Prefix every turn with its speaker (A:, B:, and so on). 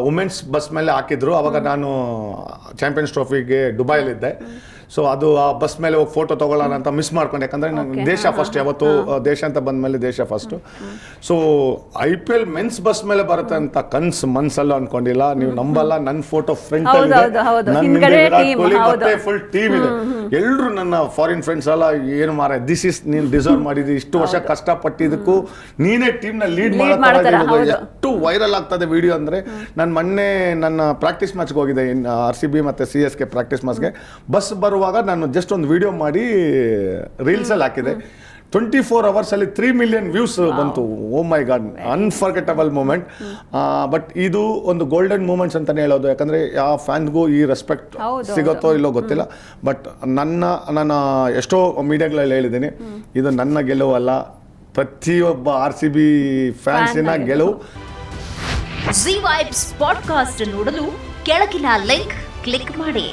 A: Women's bus ಮೇಲೆ ಹಾಕಿದ್ರು. ಅವಾಗ ನಾನು ಚಾಂಪಿಯನ್ಸ್ ಟ್ರೋಫಿಗೆ ದುಬೈಲಿದ್ದೆ. ಸೊ ಅದು ಆ ಬಸ್ ಮೇಲೆ ಹೋಗಿ ಫೋಟೋ ತೊಗೊಳ್ಳೋಣ ಅಂತ ಮಿಸ್ ಮಾಡ್ಕೊಂಡೆ, ಯಾಕಂದರೆ ನಂಗೆ ದೇಶ ಫಸ್ಟ್, ಯಾವತ್ತು ದೇಶ ಅಂತ ಬಂದಮೇಲೆ ದೇಶ first. So IPL men's bus ಮೇಲೆ ಬರುತ್ತೆ ಅಂತ ಮನ್ಸಲ್ಲೂ ಅನ್ಕೊಂಡಿಲ್ಲ. ನೀವು ನಂಬಲ್ಲ, ನನ್ನ ಫೋಟೋ ಫ್ರಂಟ್ ಅಲ್ಲಿ ನನ್ನ ವಿರಾಟ್ ಕೊಹ್ಲಿ ಮತ್ತೆ ಫುಲ್ ಟೀಮ್ ಇದೆ. ಎಲ್ಲರೂ ನನ್ನ ಫಾರಿನ್ ಫ್ರೆಂಡ್ಸ್ ಎಲ್ಲ ಏನು ಮಾರ ದಿಸ್ ಇಸ್ ನೀನು ಡಿಸರ್ವ್ ಮಾಡಿದ್ದಿ, ಇಷ್ಟು ವರ್ಷ ಕಷ್ಟಪಟ್ಟಿದ್ದಕ್ಕೂ ನೀನೇ ಟೀಮ್ನ ಲೀಡ್ ಮಾಡೋ ಎಷ್ಟು ವೈರಲ್ ಆಗ್ತದೆ ವಿಡಿಯೋ ಅಂದರೆ. ನಾನು ಮೊನ್ನೆ ನನ್ನ ಪ್ರಾಕ್ಟೀಸ್ ಮ್ಯಾಚ್ಗೆ ಹೋಗಿದ್ದೆ, RCB ಮತ್ತು CSK ಪ್ರಾಕ್ಟೀಸ್ ಮ್ಯಾಚ್ಗೆ. ಬಸ್ ಬರುವಾಗ ನಾನು ಜಸ್ಟ್ ಒಂದು ವಿಡಿಯೋ ಮಾಡಿ ರೀಲ್ಸಲ್ಲಿ ಹಾಕಿದೆ. 24 ಅವರ್ಸಲ್ಲಿ 3 ಮಿಲಿಯನ್ ವ್ಯೂಸ್ ಬಂತು. ಓ ಮೈ ಗಾಡ್, ಅನ್ಫರ್ಗೆಟಬಲ್ ಮೂಮೆಂಟ್. ಬಟ್ ಇದು ಒಂದು ಗೋಲ್ಡನ್ ಮೂಮೆಂಟ್ಸ್ ಅಂತಲೇ ಹೇಳೋದು, ಯಾಕಂದರೆ ಯಾವ ಫ್ಯಾನ್ಗೂ ಈ ರೆಸ್ಪೆಕ್ಟ್ ಸಿಗುತ್ತೋ ಇಲ್ಲೋ ಗೊತ್ತಿಲ್ಲ. ಬಟ್ ನಾನು ಎಷ್ಟೋ ಮೀಡಿಯಾಗಳಲ್ಲಿ ಹೇಳಿದ್ದೀನಿ, ಇದು ನನ್ನ ಗೆಲುವಲ್ಲ, ಪ್ರತಿಯೊಬ್ಬ RCB ಫ್ಯಾನ್ಸಿನ ಗೆಲುವು.
B: ಜೀ ವೈಬ್ಸ್ ಪಾಡ್ಕಾಸ್ಟ್ ನೋಡಲು ಕೆಳಗಿನ ಲಿಂಕ್ ಕ್ಲಿಕ್ ಮಾಡಿ.